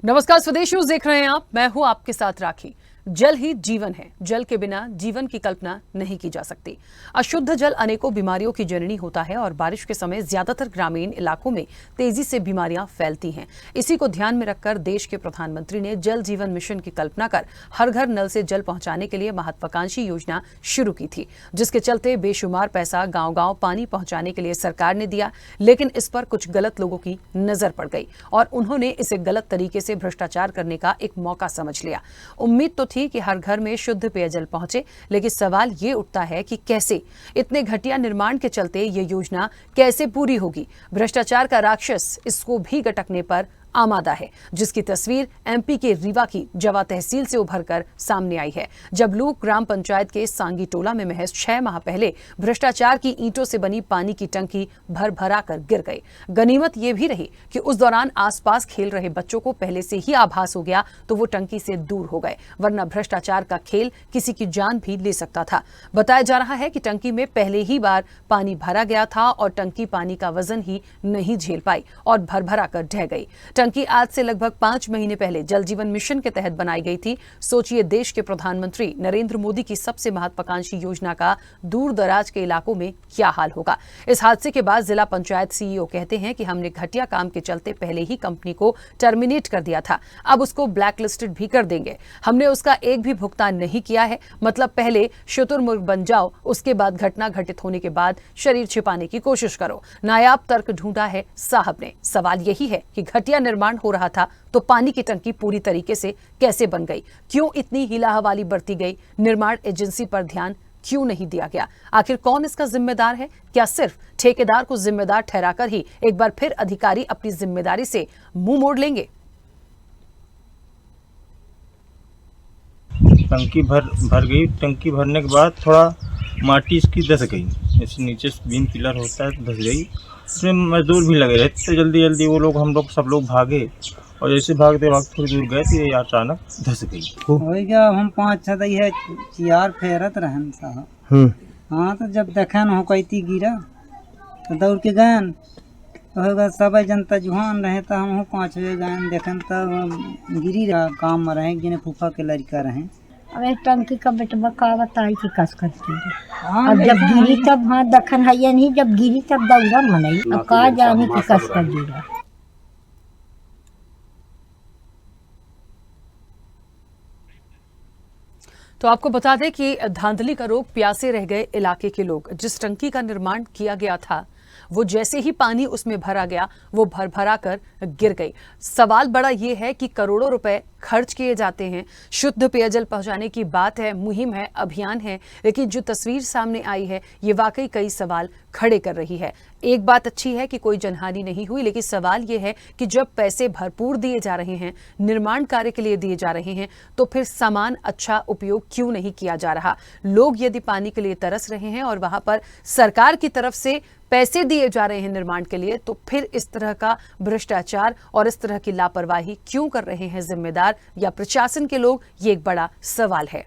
नमस्कार, स्वदेश न्यूज देख रहे हैं आप। मैं हूं आपके साथ राखी। जल ही जीवन है। जल के बिना जीवन की कल्पना नहीं की जा सकती। अशुद्ध जल अनेकों बीमारियों की जननी होता है और बारिश के समय ज्यादातर ग्रामीण इलाकों में तेजी से बीमारियां फैलती हैं। इसी को ध्यान में रखकर देश के प्रधानमंत्री ने जल जीवन मिशन की कल्पना कर हर घर नल से जल पहुंचाने के लिए महत्वाकांक्षी योजना शुरू की थी, जिसके चलते बेशुमार पैसा गांव-गांव पानी पहुंचाने के लिए सरकार ने दिया। लेकिन इस पर कुछ गलत लोगों की नजर पड़ गई और उन्होंने इसे गलत तरीके से भ्रष्टाचार करने का एक मौका समझ लिया। उम्मीद तो थी कि हर घर में शुद्ध पेयजल पहुंचे, लेकिन सवाल ये उठता है कि कैसे? इतने घटिया निर्माण के चलते ये योजना कैसे पूरी होगी? भ्रष्टाचार का राक्षस इसको भी गटकने पर आमादा है, जिसकी तस्वीर एमपी के रीवा की जवा तहसील से उभरकर सामने आई है। जबलू ग्राम पंचायत के सांगी टोला में महज 6 माह पहले भ्रष्टाचार की ईंटों से बनी पानी की टंकी भर भरा कर गिर गई। गनीमत यह भी रही कि उस दौरान आसपास खेल रहे बच्चों को पहले से ही आभास हो गया तो वो टंकी से दूर हो गए, वरना भ्रष्टाचार का खेल किसी की जान भी ले सकता था। बताया जा रहा है कि टंकी में पहले ही बार पानी भरा गया था और टंकी पानी का वजन ही नहीं झेल पाई और भर भरा कर ढह गई। टंकी आज से लगभग 5 महीने पहले जल जीवन मिशन के तहत बनाई गई थी। सोचिए, देश के प्रधानमंत्री नरेंद्र मोदी की सबसे महत्वाकांक्षी योजना का दूर दराज के इलाकों में क्या हाल होगा। इस हादसे के बाद जिला पंचायत सीईओ कहते हैं कि हमने घटिया काम के चलते पहले ही कंपनी को टर्मिनेट कर दिया था, अब उसको ब्लैक लिस्टेड भी कर देंगे। हमने उसका एक भी भुगतान नहीं किया है। मतलब पहले शुतुरमुर्ग बन जाओ, उसके बाद घटना घटित होने के बाद शरीर छिपाने की कोशिश करो। नायाब तर्क ढूंढा है साहब ने। सवाल यही है कि घटिया निर्माण हो रहा था तो पानी की टंकी पूरी तरीके से कैसे बन गई? क्यों इतनी हिलाहवाली बरती गई? निर्माण एजेंसी पर ध्यान क्यों नहीं दिया गया? आखिर कौन इसका जिम्मेदार है? क्या सिर्फ ठेकेदार को जिम्मेदार ठहराकर ही एक बार फिर अधिकारी अपनी जिम्मेदारी से मुंह मोड़ लेंगे? टंकी भर गई। टंकी भरने के बाद थोड़ा माटी इसकी धस गई, जैसे नीचे बीम पिलर होता है तो धस गई। उसमें मजदूर भी लगे रहे तो जल्दी जल्दी वो लोग हम लोग सब लोग भागे और जैसे भागते भागते थोड़ी दूर गए तो ये अचानक धस गई। हो गया हम 5-6 है चियार फेरत रहन साहब। हाँ, तो जब देखन हो कैती गिरा तो दौड़ के गए तो सब जनता जुहान रहे तो हम 5 बजे गए देखन तब गिरी रहा काम में रहे जिन्हें फूफा के लड़का रहे। अब एक टंकी का बेटवा का बताई कि कस करती है। अब जब गिरी तब हाँ दखन है नहीं, जब गिरी तब दौड़ा मनई। अब का जाने की कस कर गिरा। तो आपको बता दें कि धांधली का रोग प्यासे रह गए इलाके के लोग। जिस टंकी का निर्माण किया गया था वो जैसे ही पानी उसमें भरा गया वो भर भरा कर गिर गई। सवाल बड़ा ये है कि करोड़ों रुपए खर्च किए जाते हैं, शुद्ध पेयजल पहुंचाने की बात है, मुहिम है, अभियान है, लेकिन जो तस्वीर सामने आई है ये वाकई कई सवाल खड़े कर रही है। एक बात अच्छी है कि कोई जनहानि नहीं हुई, लेकिन सवाल ये है कि जब पैसे भरपूर दिए जा रहे हैं, निर्माण कार्य के लिए दिए जा रहे हैं, तो फिर सामान अच्छा उपयोग क्यों नहीं किया जा रहा? लोग यदि पानी के लिए तरस रहे हैं और वहां पर सरकार की तरफ से पैसे दिए जा रहे हैं निर्माण के लिए, तो फिर इस तरह का भ्रष्टाचार और इस तरह की लापरवाही क्यों कर रहे हैं जिम्मेदार या प्रशासन के लोग? ये एक बड़ा सवाल है।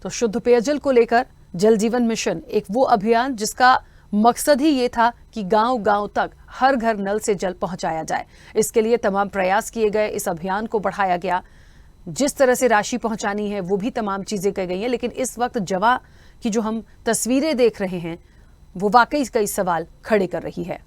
तो शुद्ध पेयजल को लेकर जल जीवन मिशन एक वो अभियान जिसका मकसद ही ये था कि गांव-गांव तक हर घर नल से जल पहुंचाया जाए। इसके लिए तमाम प्रयास किए गए, इस अभियान को बढ़ाया गया। जिस तरह से राशि पहुंचानी है वो भी तमाम चीजें की गई हैं, लेकिन इस वक्त जवा की जो हम तस्वीरें देख रहे हैं वो वाकई कई सवाल खड़े कर रही है।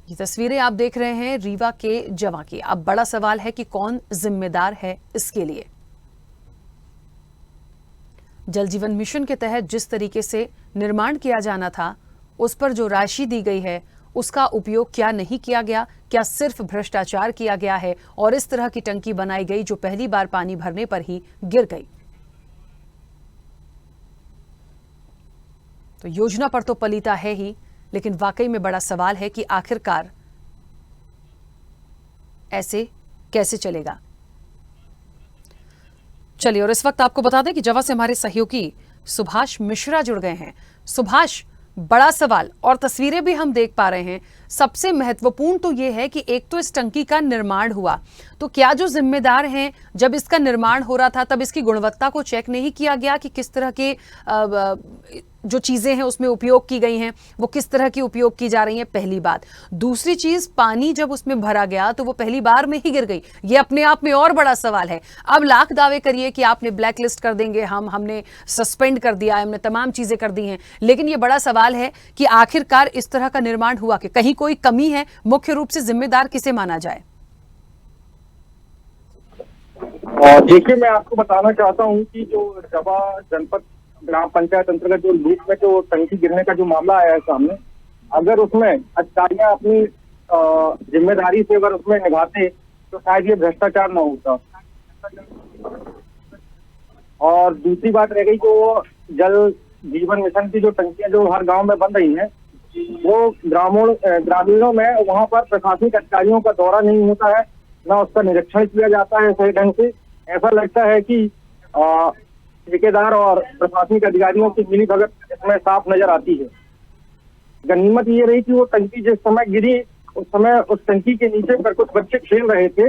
ये तस्वीरें आप देख रहे हैं रीवा के जवा की। अब बड़ा सवाल है कि कौन जिम्मेदार है इसके लिए। जल जीवन मिशन के तहत जिस तरीके से निर्माण किया जाना था, उस पर जो राशि दी गई है उसका उपयोग क्या नहीं किया गया? क्या सिर्फ भ्रष्टाचार किया गया है और इस तरह की टंकी बनाई गई जो पहली बार पानी भरने पर ही गिर गई? तो योजना पर तो पलीता है ही, लेकिन वाकई में बड़ा सवाल है कि आखिरकार ऐसे कैसे चलेगा। चलिए, और इस वक्त आपको बता दें कि जवा से हमारे सहयोगी सुभाष मिश्रा जुड़ गए हैं। सुभाष, बड़ा सवाल, और तस्वीरें भी हम देख पा रहे हैं। सबसे महत्वपूर्ण तो ये है कि एक तो इस टंकी का निर्माण हुआ, तो क्या जो जिम्मेदार हैं, जब इसका निर्माण हो रहा था तब इसकी गुणवत्ता को चेक नहीं किया गया कि किस तरह के जो चीजें हैं उसमें उपयोग की गई हैं, वो किस तरह की उपयोग की जा रही हैं? पहली बात। दूसरी चीज, पानी जब उसमें भरा गया तो वो पहली बार में ही गिर गई, ये अपने आप में और बड़ा सवाल है। अब लाख दावे करिए कि आपने ब्लैक लिस्ट कर देंगे, हमने सस्पेंड कर दिया है, हमने तमाम चीजें कर दी हैं, लेकिन ये बड़ा सवाल है कि आखिरकार इस तरह का निर्माण हुआ कि कहीं कोई कमी है, मुख्य रूप से जिम्मेदार किसे माना जाए? देखिए, मैं आपको बताना चाहता हूं कि जो जवा जनपद ग्राम पंचायत अंतर्गत जो लूप में जो टंकी गिरने का जो मामला आया है सामने, अगर उसमें अधिकारियां अपनी जिम्मेदारी से अगर उसमें निभाते तो शायद ये भ्रष्टाचार न होता। और दूसरी बात रह गई, जो जल जीवन मिशन की जो टंकियां जो हर गांव में बन रही हैं, वो ग्रामीणों में वहां पर प्रशासनिक अधिकारियों का दौरा नहीं होता है, ना उसका निरीक्षण किया जाता है सही ढंग से। ऐसा लगता है कि ठेकेदार और प्रशासनिक अधिकारियों की मिलीभगत इसमें साफ नजर आती है। गनीमत ये रही कि वो टंकी जिस समय गिरी उस समय उस टंकी के नीचे पर कुछ बच्चे खेल रहे थे,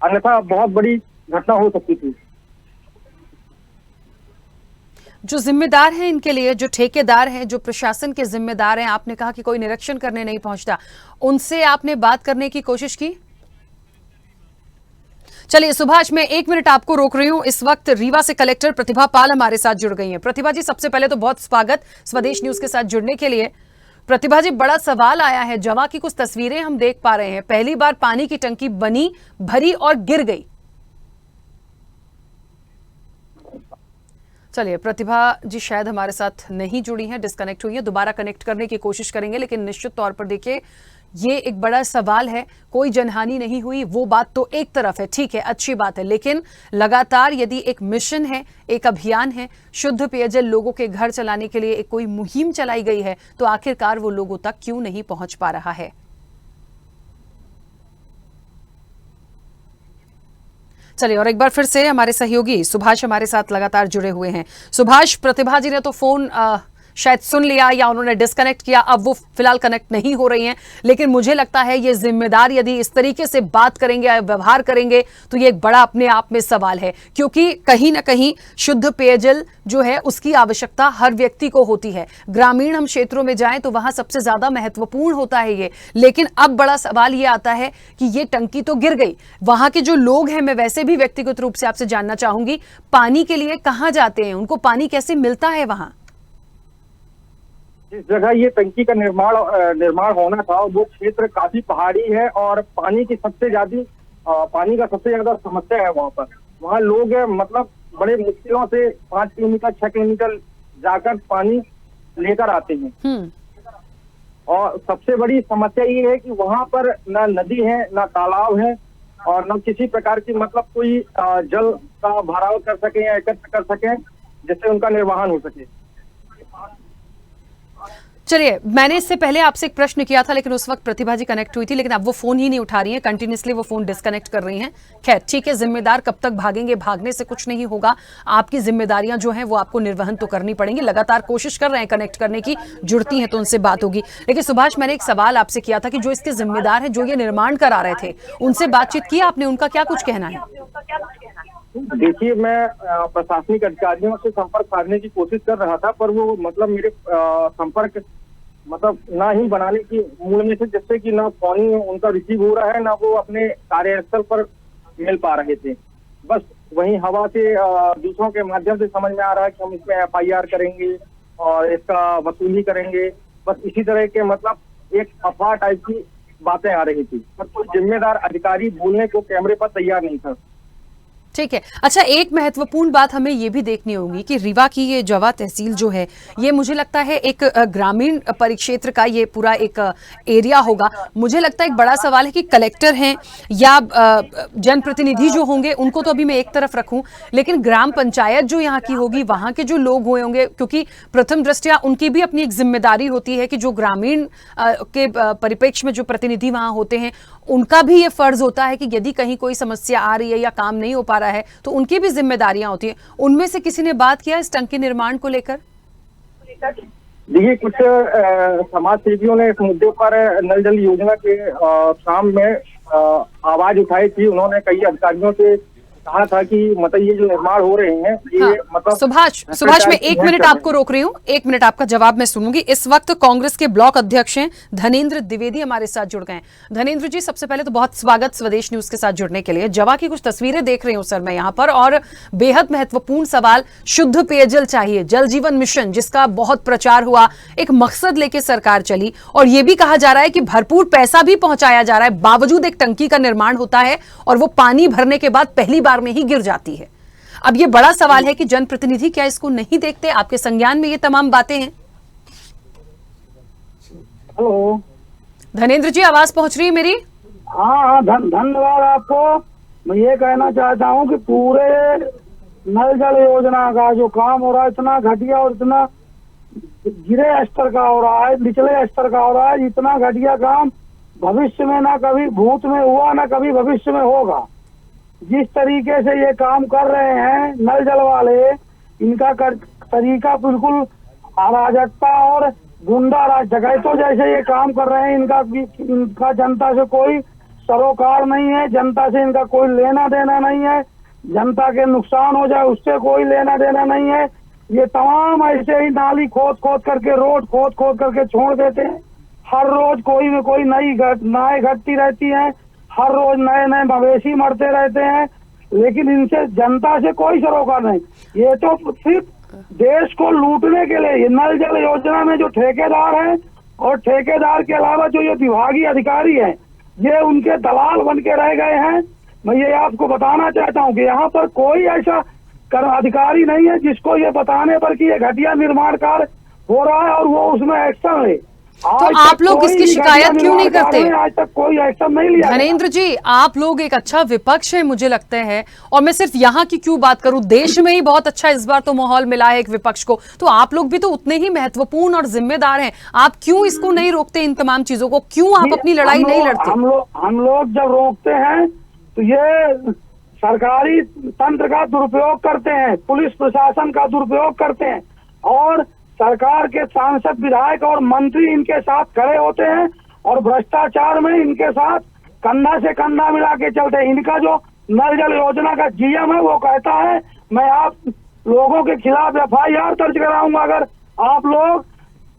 अन्यथा बहुत बड़ी घटना हो सकती थी। जो जिम्मेदार हैं इनके लिए, जो ठेकेदार हैं, जो प्रशासन के जिम्मेदार हैं, आपने कहा कि कोई निरीक्षण करने नहीं पहुंचता, उनसे आपने बात करने की कोशिश की? चलिए सुभाष, मैं 1 मिनट आपको रोक रही हूं। इस वक्त रीवा से कलेक्टर प्रतिभा पाल हमारे साथ जुड़ गई हैं। प्रतिभा जी, सबसे पहले तो बहुत स्वागत स्वदेश न्यूज के साथ जुड़ने के लिए। प्रतिभा जी, बड़ा सवाल आया है, जवा की कुछ तस्वीरें हम देख पा रहे हैं, पहली बार पानी की टंकी बनी, भरी और गिर गई। चलिए, प्रतिभा जी शायद हमारे साथ नहीं जुड़ी हैं, डिस्कनेक्ट हुई है, दोबारा कनेक्ट करने की कोशिश करेंगे। लेकिन निश्चित तौर पर देखिए, ये एक बड़ा सवाल है। कोई जनहानि नहीं हुई, वो बात तो एक तरफ है, ठीक है, अच्छी बात है, लेकिन लगातार यदि एक मिशन है, एक अभियान है, शुद्ध पेयजल लोगों के घर चलाने के लिए एक कोई मुहिम चलाई गई है, तो आखिरकार वो लोगों तक क्यों नहीं पहुंच पा रहा है? चलिए, और एक बार फिर से हमारे सहयोगी सुभाष हमारे साथ लगातार जुड़े हुए हैं। सुभाष, प्रतिभा जी ने तो फोन शायद सुन लिया या उन्होंने डिस्कनेक्ट किया, अब वो फिलहाल कनेक्ट नहीं हो रही हैं, लेकिन मुझे लगता है ये जिम्मेदार यदि इस तरीके से बात करेंगे या व्यवहार करेंगे तो ये एक बड़ा अपने आप में सवाल है, क्योंकि कहीं ना कहीं शुद्ध पेयजल जो है उसकी आवश्यकता हर व्यक्ति को होती है। ग्रामीण हम क्षेत्रों में जाएं तो वहां सबसे ज्यादा महत्वपूर्ण होता है ये, लेकिन अब बड़ा सवाल ये आता है कि ये टंकी तो गिर गई, वहां के जो लोग हैं, मैं वैसे भी व्यक्तिगत रूप से आपसे जानना चाहूंगी, पानी के लिए कहां जाते हैं, उनको पानी कैसे मिलता है वहां? जिस जगह ये टंकी का निर्माण होना था वो क्षेत्र काफी पहाड़ी है और पानी का सबसे ज्यादा समस्या है वहाँ पर। वहाँ लोग मतलब बड़े मुश्किलों से 5 किलोमीटर 6 किलोमीटर जाकर पानी लेकर आते हैं। और सबसे बड़ी समस्या ये है कि वहाँ पर ना नदी है, ना तालाब है और न किसी प्रकार की मतलब कोई जल का भराव कर सके या एकत्र कर सके जिससे उनका निर्वहन हो सके। चलिए, मैंने इससे पहले आपसे एक प्रश्न किया था, लेकिन उस वक्त प्रतिभा जी कनेक्ट हुई थी, लेकिन अब वो फोन ही नहीं उठा रही हैं, कंटिन्यूसली वो फोन डिस्कनेक्ट कर रही हैं। खैर ठीक है, जिम्मेदार कब तक भागेंगे, भागने से कुछ नहीं होगा, आपकी जिम्मेदारियां जो हैं वो आपको निर्वहन तो करनी पड़ेंगी। लगातार कोशिश कर रहे हैं कनेक्ट करने की, जुड़ती हैं तो उनसे बात होगी। लेकिन सुभाष, मैंने एक सवाल आपसे किया था कि जो इसके जिम्मेदार हैं, जो ये निर्माण करा रहे थे, उनसे बातचीत की आपने, उनका क्या कुछ कहना है? देखिए, मैं प्रशासनिक अधिकारियों से संपर्क साधने की कोशिश कर रहा था, पर वो मतलब मेरे संपर्क मतलब ना ही बनाने की मूल में से, जिससे कि ना फोन उनका रिसीव हो रहा है, ना वो अपने कार्यस्थल पर मिल पा रहे थे। बस वहीं हवा से दूसरों के माध्यम से समझ में आ रहा है कि हम इसमें FIR करेंगे और इसका वसूली करेंगे, बस इसी तरह के मतलब एक अफवाह टाइप की बातें आ रही थी, पर कोई जिम्मेदार अधिकारी बोलने को कैमरे पर तैयार नहीं था। ठीक है, अच्छा, एक महत्वपूर्ण बात हमें ये भी देखनी होगी कि रीवा की ये जवा तहसील जो है, ये मुझे लगता है एक ग्रामीण परिक्षेत्र का ये पूरा एक एरिया होगा। मुझे लगता है एक बड़ा सवाल है कि कलेक्टर हैं या जनप्रतिनिधि जो होंगे उनको तो अभी मैं एक तरफ रखूं, लेकिन ग्राम पंचायत जो यहाँ की होगी, वहां के जो लोग हुए होंगे, क्योंकि प्रथम दृष्टया उनकी भी अपनी एक जिम्मेदारी होती है कि जो ग्रामीण के परिप्रेक्ष्य में जो प्रतिनिधि वहां होते हैं, उनका भी ये फर्ज होता है कि यदि कहीं कोई समस्या आ रही है या काम नहीं हो पा रहा है तो उनकी भी जिम्मेदारियां होती हैं। उनमें से किसी ने बात किया इस टंकी निर्माण को लेकर? देखिए, कुछ समाज सेवियों ने इस मुद्दे पर नल जल योजना के शाम में आवाज उठाई थी। उन्होंने कई अधिकारियों से कहा था कि मतलब ये जो निर्माण हो रहे हैं ये हाँ, मतलब सुभाष मैं 1 मिनट आपको रोक रही हूँ, 1 मिनट आपका जवाब मैं सुनूंगी। इस वक्त कांग्रेस के ब्लॉक अध्यक्ष हैं धनेंद्र द्विवेदी हमारे साथ जुड़ गए हैं। धनेंद्र जी, सबसे पहले तो बहुत स्वागत स्वदेश न्यूज के साथ जुड़ने के लिए। जवा की कुछ तस्वीरें देख रही हूँ सर मैं यहाँ पर, और बेहद महत्वपूर्ण सवाल, शुद्ध पेयजल चाहिए, जल जीवन मिशन जिसका बहुत प्रचार हुआ, एक मकसद लेके सरकार चली, और ये भी कहा जा रहा है कि भरपूर पैसा भी पहुंचाया जा रहा है, बावजूद एक टंकी का निर्माण होता है और वो पानी भरने के बाद पहली बार में ही गिर जाती है। अब ये बड़ा सवाल है कि जनप्रतिनिधि क्या इसको नहीं देखते? आपके संज्ञान में ये तमाम बातें हैं? हेलो धनेंद्र जी, आवाज पहुंच रही है मेरी? हाँ, धन्यवाद आपको। मैं ये कहना चाहता हूँ कि पूरे नल जल योजना का जो काम हो रहा है इतना घटिया और इतना गिरे स्तर का हो रहा है, निचले स्तर का हो रहा है। इतना घटिया काम भविष्य में ना कभी भूत में हुआ ना कभी भविष्य में होगा। जिस तरीके से ये काम कर रहे हैं नल जल वाले, इनका तरीका बिल्कुल अराजकता और गुंडा राज डकैतों जैसे ये काम कर रहे हैं। इनका जनता से कोई सरोकार नहीं है, जनता से इनका कोई लेना देना नहीं है, जनता के नुकसान हो जाए उससे कोई लेना देना नहीं है। ये तमाम ऐसे ही नाली खोद खोद करके, रोड खोद खोद करके छोड़ देते हैं। हर रोज कोई न कोई नई घटनाएं घटती रहती हैं, हर रोज नए नए मवेशी मरते रहते हैं, लेकिन इनसे जनता से कोई सरोकार नहीं। ये तो सिर्फ देश को लूटने के लिए, ये नल जल योजना में जो ठेकेदार हैं और ठेकेदार के अलावा जो ये विभागीय अधिकारी हैं, ये उनके दलाल बन के रह गए हैं। मैं ये आपको बताना चाहता हूँ कि यहाँ पर कोई ऐसा अधिकारी नहीं है जिसको ये बताने पर कि ये घटिया निर्माण कार्य हो रहा है और वो उसमें एक्शन ले। तो आप लोग इसकी शिकायत क्यों नहीं करते? आज तक कोई एक्शन नहीं लिया। धनेंद्र जी, आप लोग एक अच्छा विपक्ष है मुझे लगता है, और मैं सिर्फ यहाँ की क्यों बात करूं, देश में ही बहुत अच्छा इस बार तो माहौल मिला है एक विपक्ष को, तो आप लोग भी तो उतने ही महत्वपूर्ण और जिम्मेदार हैं। आप क्यों इसको नहीं रोकते, इन तमाम चीजों को क्यों आप अपनी लड़ाई नहीं लड़ते? हम लोग जब रोकते हैं तो ये सरकारी तंत्र का दुरुपयोग करते हैं, पुलिस प्रशासन का दुरुपयोग करते हैं, और सरकार के सांसद विधायक और मंत्री इनके साथ खड़े होते हैं और भ्रष्टाचार में इनके साथ कंधा से कंधा मिला के चलते हैं। इनका जो नल जल योजना का जीएम है वो कहता है मैं आप लोगों के खिलाफ FIR दर्ज कराऊंगा अगर आप लोग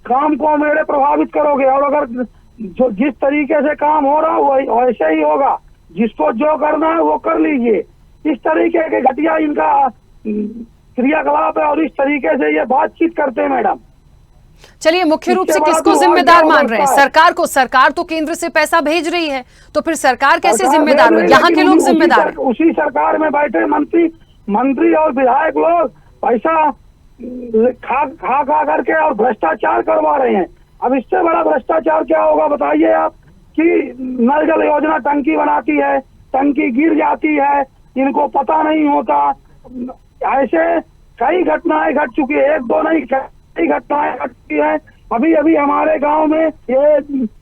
काम को मेरे प्रभावित करोगे, और अगर जो जिस तरीके से काम हो रहा है वैसे ही होगा, जिसको जो करना है वो कर लीजिए। इस तरीके के घटिया इनका क्रियाकलाप है और इस तरीके से ये बातचीत करते हैं मैडम। चलिए, मुख्य रूप से किसको जिम्मेदार मान रहे हैं? सरकार को? सरकार तो केंद्र से पैसा भेज रही है, तो फिर सरकार कैसे जिम्मेदार हो? यहाँ के लोग जिम्मेदार हैं। उसी सरकार में बैठे मंत्री और विधायक लोग पैसा खा करके और भ्रष्टाचार करवा रहे हैं। अब इससे बड़ा भ्रष्टाचार क्या होगा बताइए आप? कि नल जल योजना टंकी बनाती है, टंकी गिर जाती है, इनको पता नहीं होता। ऐसे कई घटनाएं घट चुकी है, एक दो नहीं कई घटनाएं घट चुकी है। अभी अभी हमारे गांव में ये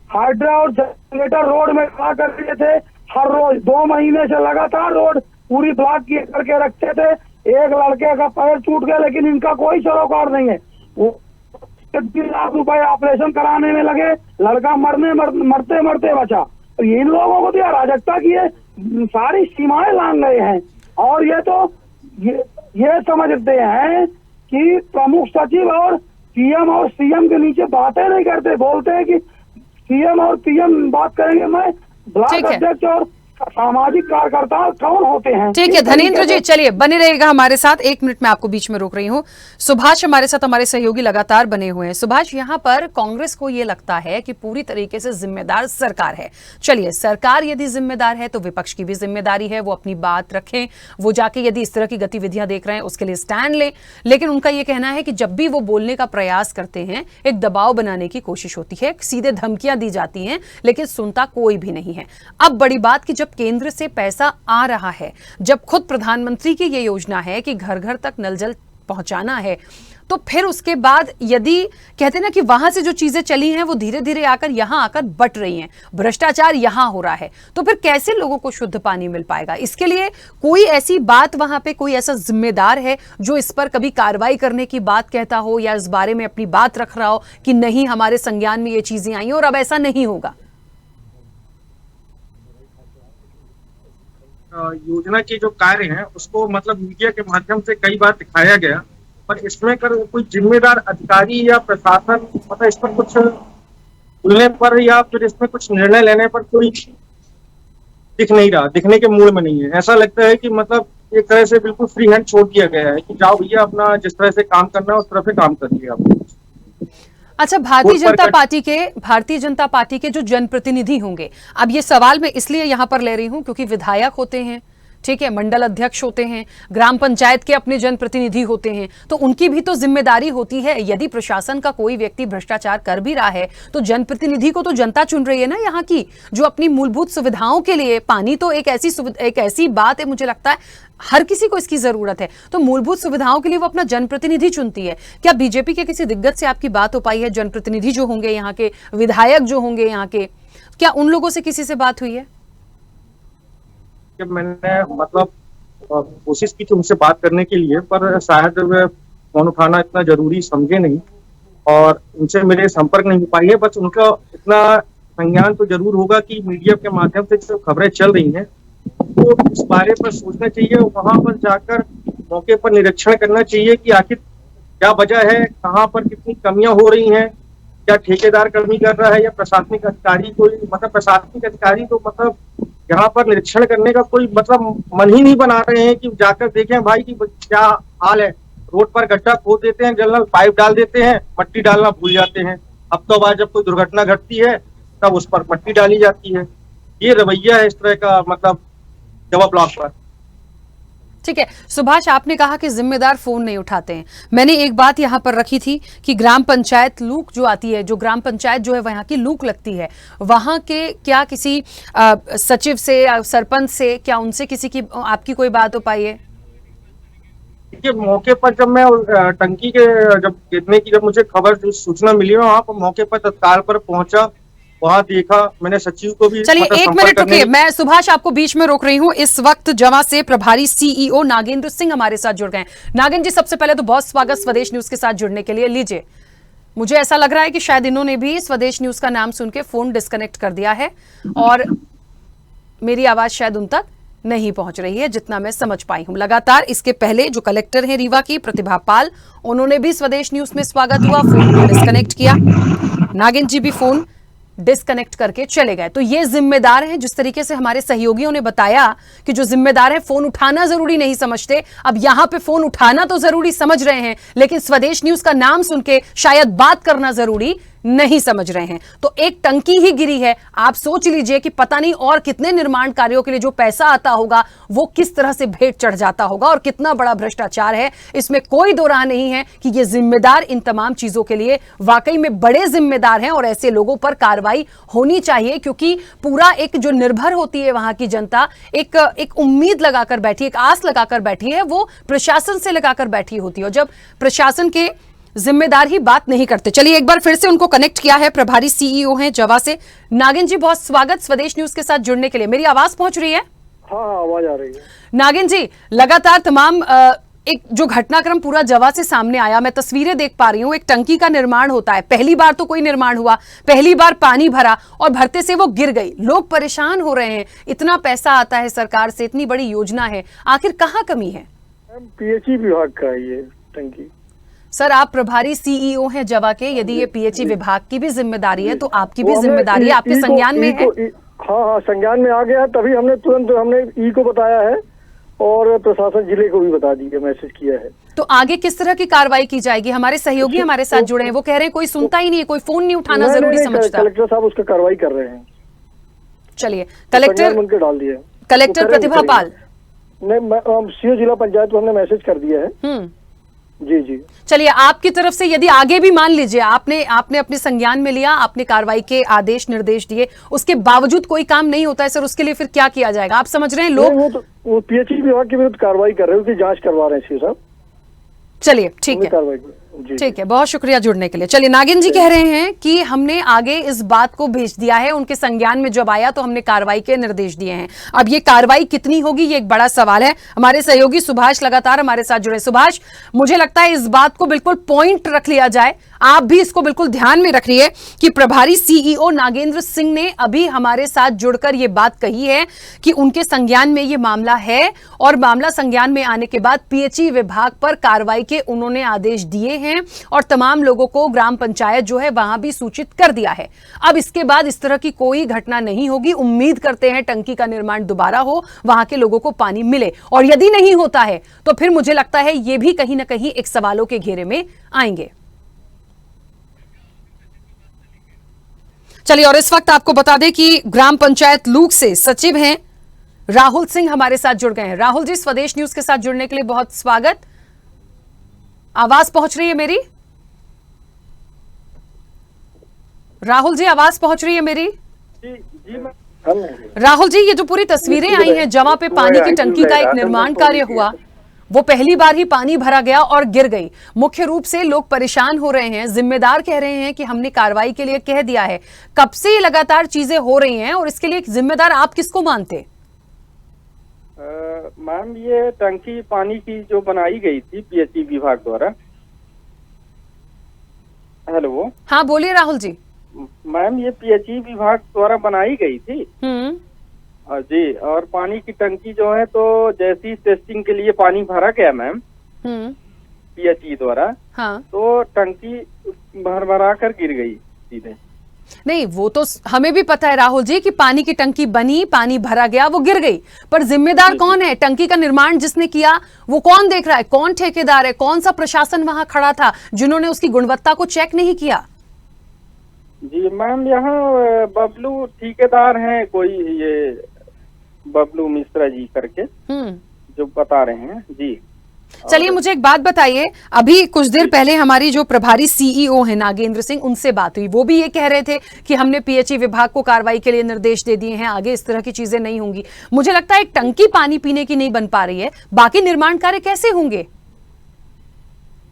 हाइड्रा और जनरेटर रोड में खड़ा कर दिए थे, हर रोज 2 महीने से लगातार रोड पूरी ब्लॉक करके रखते थे। एक लड़के का पैर टूट गया लेकिन इनका कोई सरोकार नहीं है। वो 3 लाख रुपए ऑपरेशन कराने में लगे, लड़का मरते मरते बचा। तो इन लोगों को तो अराजकता की है, सारी सीमाएं लांघ गए हैं। और ये तो ये समझते हैं कि प्रमुख सचिव और PM और CM के नीचे बातें नहीं करते, बोलते हैं कि CM और PM बात करेंगे। मैं ब्लॉक अध्यक्ष और सामाजिक कार्यकर्ता कौन होते हैं? ठीक है धनेंद्र जी, चलिए बने रहिएगा हमारे साथ। 1 मिनट में आपको बीच में रोक रही हूँ। सुभाष हमारे साथ, हमारे सहयोगी लगातार बने हुए हैं। सुभाष, यहाँ पर कांग्रेस को ये लगता है कि पूरी तरीके से जिम्मेदार सरकार है। चलिए, सरकार यदि जिम्मेदार है तो विपक्ष की भी जिम्मेदारी है, वो अपनी बात रखें, वो जाके यदि इस तरह की गतिविधियां देख रहे हैं उसके लिए स्टैंड लें। लेकिन उनका ये कहना है कि जब भी वो बोलने का प्रयास करते हैं, एक दबाव बनाने की कोशिश होती है, सीधे धमकियां दी जाती हैं, लेकिन सुनता कोई भी नहीं है। अब बड़ी बात कि जब केंद्र से पैसा आ रहा है, जब खुद प्रधानमंत्री की ये योजना है कि घर घर तक नल जल पहुंचाना है, तो फिर उसके बाद यदि कहते हैं ना कि वहां से जो चीजें चली हैं वो धीरे धीरे आकर यहां आकर बट रही हैं, भ्रष्टाचार यहां हो रहा है, तो फिर कैसे लोगों को शुद्ध पानी मिल पाएगा? इसके लिए कोई ऐसी बात वहां पे कोई ऐसा जिम्मेदार है जो इस पर कभी कार्रवाई करने की बात कहता हो या इस बारे में अपनी बात रख रहा हो कि नहीं हमारे संज्ञान में ये चीजें आई और अब ऐसा नहीं होगा? योजना के जो कार्य हैं उसको मतलब मीडिया के माध्यम से कई बार दिखाया गया, पर इसमें कर कोई जिम्मेदार अधिकारी या प्रशासन मतलब इस पर कुछ बोलने पर या फिर इसमें कुछ निर्णय लेने पर कोई दिख नहीं रहा, दिखने के मूड में नहीं है। ऐसा लगता है कि मतलब एक तरह से बिल्कुल फ्री हैंड छोड़ दिया गया है कि जाओ भैया अपना जिस तरह से काम करना है उस तरह से काम करिए आप। अच्छा, भारतीय जनता पार्टी के जो जनप्रतिनिधि होंगे, अब ये सवाल मैं इसलिए यहां पर ले रही हूं क्योंकि विधायक होते हैं, ठीक है, मंडल अध्यक्ष होते हैं, ग्राम पंचायत के अपने जनप्रतिनिधि होते हैं, तो उनकी भी तो जिम्मेदारी होती है। यदि प्रशासन का कोई व्यक्ति भ्रष्टाचार कर भी रहा है तो जनप्रतिनिधि को तो जनता चुन रही है ना यहाँ की, जो अपनी मूलभूत सुविधाओं के लिए, पानी तो एक ऐसी बात है, मुझे लगता है हर किसी को इसकी जरूरत है, तो मूलभूत सुविधाओं के लिए वो अपना जनप्रतिनिधि चुनती है। क्या बीजेपी के किसी दिग्गज से आपकी बात हो पाई है? जनप्रतिनिधि जो होंगे यहाँ के, विधायक जो होंगे यहाँ के, क्या उन लोगों से किसी से बात हुई है? जब मैंने मतलब कोशिश की थी उनसे बात करने के लिए, पर शायद वे फोन उठाना इतना जरूरी समझे नहीं और उनसे मेरे संपर्क नहीं हो पाई है। बस उनका इतना संज्ञान तो जरूर होगा कि मीडिया के माध्यम से जो खबरें चल रही हैं तो इस बारे पर सोचना चाहिए, वहां पर जाकर मौके पर निरीक्षण करना चाहिए कि आखिर क्या वजह है, कहाँ पर कितनी कमियां हो रही हैं, क्या ठेकेदार कमी कर रहा है या प्रशासनिक अधिकारी कोई, मतलब प्रशासनिक अधिकारी तो मतलब यहाँ पर निरीक्षण करने का कोई मतलब मन ही नहीं बना रहे हैं कि जाकर देखें भाई कि क्या हाल है। रोड पर गड्ढा खोद देते हैं, जल पाइप डाल देते हैं, मट्टी डालना भूल जाते हैं। अब तो बाद जब कोई दुर्घटना घटती है तब उस पर मट्टी डाली जाती है। ये रवैया है इस तरह का मतलब जवाब ब्लॉक पर। ठीक है सुभाष, आपने कहा कि जिम्मेदार फोन नहीं उठाते हैं। मैंने एक बात यहां पर रखी थी कि ग्राम पंचायत लूक जो आती है, जो ग्राम पंचायत जो है वहां की लूक लगती है, वहां के क्या किसी सचिव से या सरपंच से, क्या उनसे किसी की आपकी कोई बात हो पाई है? देखिए मौके पर जब मैं टंकी के जब गिरने की जब मुझे खबर सूचना मिली, वहां पर मौके पर तत्काल पर पहुंचा, वहां देखा, मैंने सचिव को भी। चलिए एक मिनट रुकिए, मैं सुभाष आपको बीच में रोक रही हूं। इस वक्त जवा से प्रभारी सीईओ नागेंद्र सिंह हमारे साथ जुड़ गए। नागेंद्र जी, सबसे पहले तो बहुत स्वागत स्वदेश न्यूज के साथ जुड़ने के लिए। लीजिए, मुझे ऐसा लग रहा है कि शायद इन्होंने भी स्वदेश न्यूज का नाम सुन के फोन डिस्कनेक्ट कर दिया है और मेरी आवाज शायद उन तक नहीं पहुंच रही है, जितना मैं समझ पाई हूं। लगातार इसके पहले जो कलेक्टर हैं रीवा की, प्रतिभा पाल, उन्होंने भी स्वदेश न्यूज में स्वागत हुआ, फोन डिस्कनेक्ट किया। नागेंद्र जी भी फोन डिस्कनेक्ट करके चले गए। तो ये जिम्मेदार हैं, जिस तरीके से हमारे सहयोगियों ने बताया कि जो जिम्मेदार है फोन उठाना जरूरी नहीं समझते, अब यहां पे फोन उठाना तो जरूरी समझ रहे हैं, लेकिन स्वदेश न्यूज का नाम सुन के शायद बात करना जरूरी नहीं समझ रहे हैं। तो एक टंकी ही गिरी है, आप सोच लीजिए कि पता नहीं और कितने निर्माण कार्यों के लिए जो पैसा आता होगा वो किस तरह से भेंट चढ़ जाता होगा और कितना बड़ा भ्रष्टाचार है। इसमें कोई दो राह नहीं है कि ये जिम्मेदार इन तमाम चीजों के लिए वाकई में बड़े जिम्मेदार हैं और ऐसे लोगों पर कार्रवाई होनी चाहिए, क्योंकि पूरा एक जो निर्भर होती है वहां की जनता, एक उम्मीद लगाकर बैठी, एक आस लगाकर बैठी है, वो प्रशासन से लगाकर बैठी होती है। और जब प्रशासन के जिम्मेदार ही बात नहीं करते। चलिए एक बार फिर से उनको कनेक्ट किया है, प्रभारी सीईओ हैं जवा से। नागेंद्र जी, बहुत स्वागत स्वदेश न्यूज के साथ जुड़ने के लिए। मेरी आवाज पहुंच रही है? हाँ आवाज आ रही है। नागेंद्र जी, लगातार तमाम एक जो घटनाक्रम पूरा जवा से सामने आया, मैं तस्वीरें देख पा रही हूं। एक टंकी का निर्माण होता है, पहली बार तो कोई निर्माण हुआ, पहली बार पानी भरा और भरते से वो गिर गई, लोग परेशान हो रहे हैं। इतना पैसा आता है सरकार से, इतनी बड़ी योजना है, आखिर कहाँ कमी है? पीएचई विभाग का है ये टंकी। सर, आप प्रभारी सीईओ हैं जवा के, यदि ये पीएचई विभाग की भी जिम्मेदारी है तो आपकी भी जिम्मेदारी है, आपके संज्ञान में है? हाँ, संज्ञान में आ गया है, तभी हमने तुरंत ई को बताया है और प्रशासन जिले को भी बता दिया, मैसेज किया है। तो आगे किस तरह की कार्रवाई की जाएगी? हमारे सहयोगी हमारे साथ जुड़े हैं, वो कह रहे हैं कोई सुनता ही नहीं है, कोई फोन नहीं उठाना जरूरी समझता। कलेक्टर साहब उसका कार्रवाई कर रहे हैं। चलिए, कलेक्टर डाल दिया, कलेक्टर प्रतिभा पाल। नहीं, सीओ जिला पंचायत को हमने मैसेज कर दिया है। जी जी। चलिए, आपकी तरफ से यदि आगे भी मान लीजिए आपने अपने संज्ञान में लिया, आपने कार्रवाई के आदेश निर्देश दिए, उसके बावजूद कोई काम नहीं होता है, सर उसके लिए फिर क्या किया जाएगा? आप समझ रहे हैं लोग वो पीएचई विभाग के विरुद्ध कार्रवाई कर रहे हैं, उसकी जांच करवा रहे हैं सीओ साहब। चलिए ठीक है, कार्रवाई ठीक है, बहुत शुक्रिया जुड़ने के लिए। चलिए, नागिन जी कह रहे हैं कि हमने आगे इस बात को भेज दिया है, उनके संज्ञान में जब आया तो हमने कार्रवाई के निर्देश दिए हैं। अब ये कार्रवाई कितनी होगी, ये एक बड़ा सवाल है। हमारे सहयोगी सुभाष लगातार हमारे साथ जुड़े। सुभाष, मुझे लगता है इस बात को बिल्कुल पॉइंट रख लिया जाए, आप भी इसको बिल्कुल ध्यान में रखिए कि प्रभारी सीईओ नागेंद्र सिंह ने अभी हमारे साथ जुड़कर यह बात कही है कि उनके संज्ञान में यह मामला है और मामला संज्ञान में आने के बाद पीएचई विभाग पर कार्रवाई के उन्होंने आदेश दिए हैं और तमाम लोगों को ग्राम पंचायत जो है वहां भी सूचित कर दिया है। अब इसके बाद इस तरह की कोई घटना नहीं होगी। उम्मीद करते हैं टंकी का निर्माण दोबारा हो, वहां के लोगों को पानी मिले, और यदि नहीं होता है तो फिर मुझे लगता है यह भी कहीं ना कहीं एक सवालों के घेरे में आएंगे। चलिए, और इस वक्त आपको बता दें कि ग्राम पंचायत लूक से सचिव हैं राहुल सिंह हमारे साथ जुड़ गए हैं। राहुल जी, स्वदेश न्यूज के साथ जुड़ने के लिए बहुत स्वागत। आवाज पहुंच रही है मेरी? राहुल जी, आवाज पहुंच रही है मेरी? जी राहुल जी, ये जो पूरी तस्वीरें आई हैं जहां पे पानी की टंकी का एक निर्माण कार्य हुआ, वो पहली बार ही पानी भरा गया और गिर गई। मुख्य रूप से लोग परेशान हो रहे हैं, जिम्मेदार कह रहे हैं कि हमने कार्रवाई के लिए कह दिया है। कब से ये लगातार चीजें हो रही हैं और इसके लिए जिम्मेदार आप किसको मानते? मैम, ये टंकी पानी की जो बनाई गई थी पीएचई विभाग द्वारा। हेलो, हाँ बोलिए राहुल जी। मैम, ये पीएचई विभाग द्वारा बनाई गई थी जी, और पानी की टंकी जो है तो जैसी टेस्टिंग के लिए पानी भरा गया मैम पीएचई द्वारा, हाँ, तो टंकी भरा कर गिर गई सीधे। नहीं, वो तो हमें भी पता है राहुल जी कि पानी की टंकी बनी, पानी भरा गया, वो गिर गई, पर जिम्मेदार कौन है? टंकी का निर्माण जिसने किया वो कौन देख रहा है? कौन ठेकेदार है? कौन सा प्रशासन वहां खड़ा था जिन्होंने उसकी गुणवत्ता को चेक नहीं किया? जी मैम, यहाँ बबलू ठेकेदार हैं, कोई ये बबलू मिश्रा जी करके जो बता रहे हैं जी। चलिए, मुझे एक बात बताइए, अभी कुछ देर पहले हमारी जो प्रभारी सीईओ है नागेंद्र सिंह, उनसे बात हुई, वो भी ये कह रहे थे कि हमने पीएचई विभाग को कार्रवाई के लिए निर्देश दे दिए हैं, आगे इस तरह की चीजें नहीं होंगी। मुझे लगता है एक टंकी पानी पीने की नहीं बन पा रही है, बाकी निर्माण कार्य कैसे होंगे?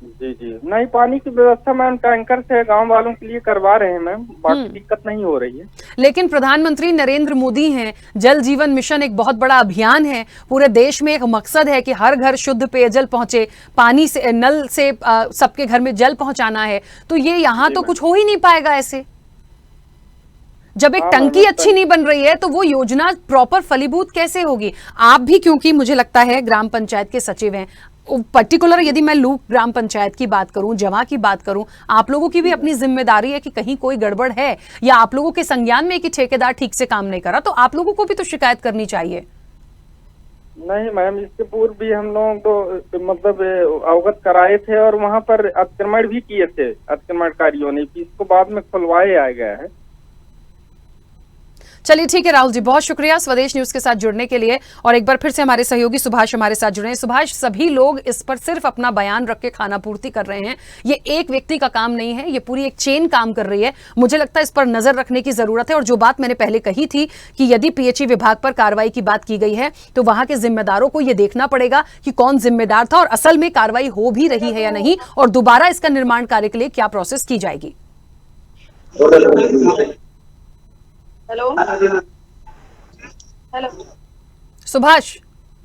जी जी, नहीं, पानी की व्यवस्था मैम टैंकर से गांव वालों के लिए करवा रहे हैं मैम, बाकी दिक्कत नहीं हो रही है। लेकिन प्रधानमंत्री नरेंद्र मोदी हैं, जल जीवन मिशन एक बहुत बड़ा अभियान है, पूरे देश में एक मकसद है कि हर घर शुद्ध पेयजल पहुंचे, पानी से, नल से सबके घर में जल पहुंचाना है, तो ये यहाँ तो कुछ हो ही नहीं पाएगा ऐसे। जब एक टंकी अच्छी नहीं बन रही है तो वो योजना प्रॉपर फलीभूत कैसे होगी? आप भी, क्योंकि मुझे लगता है ग्राम पंचायत के सचिव हैं, पर्टिकुलर यदि मैं लूक ग्राम पंचायत की बात करूं, जमा की बात करूं, आप लोगों की भी अपनी जिम्मेदारी है कि कहीं कोई गड़बड़ है या आप लोगों के संज्ञान में कि ठेकेदार ठीक से काम नहीं करा, तो आप लोगों को भी तो शिकायत करनी चाहिए। नहीं मैम, इसके पूर्व भी हम लोग तो मतलब अवगत कराए थे और वहां पर अतिक्रमण भी किए थे अतिक्रमणकारियों ने, इसको बाद में खुलवाया गया है। चलिए ठीक है राहुल जी, बहुत शुक्रिया स्वदेश न्यूज के साथ जुड़ने के लिए। और एक बार फिर से हमारे सहयोगी सुभाष हमारे साथ जुड़े हैं। सुभाष, सभी लोग इस पर सिर्फ अपना बयान रख के खाना पूर्ति कर रहे हैं, ये एक व्यक्ति का काम नहीं है, ये पूरी एक चेन काम कर रही है। मुझे लगता है इस पर नजर रखने की जरूरत है। और जो बात मैंने पहले कही थी कि यदि पीएचई विभाग पर कार्रवाई की बात की गई है तो वहां के जिम्मेदारों को यह देखना पड़ेगा कि कौन जिम्मेदार था और असल में कार्रवाई हो भी रही है या नहीं, और दोबारा इसका निर्माण कार्य के लिए क्या प्रोसेस की जाएगी। हेलो हेलो, सुभाष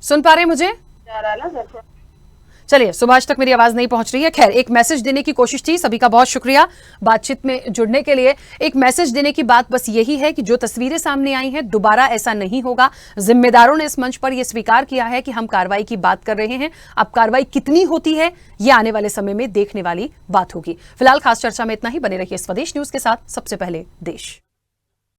सुन पा रहे हैं मुझे? जा रहा है ना सर? चलिए, सुभाष तक मेरी आवाज नहीं पहुंच रही है। खैर, एक मैसेज देने की कोशिश थी। सभी का बहुत शुक्रिया बातचीत में जुड़ने के लिए। एक मैसेज देने की बात बस यही है कि जो तस्वीरें सामने आई हैं, दोबारा ऐसा नहीं होगा। जिम्मेदारों ने इस मंच पर यह स्वीकार किया है कि हम कार्रवाई की बात कर रहे हैं। अब कार्रवाई कितनी होती है यह आने वाले समय में देखने वाली बात होगी। फिलहाल खास चर्चा में इतना ही। बने रहिए स्वदेश न्यूज के साथ। सबसे पहले देश।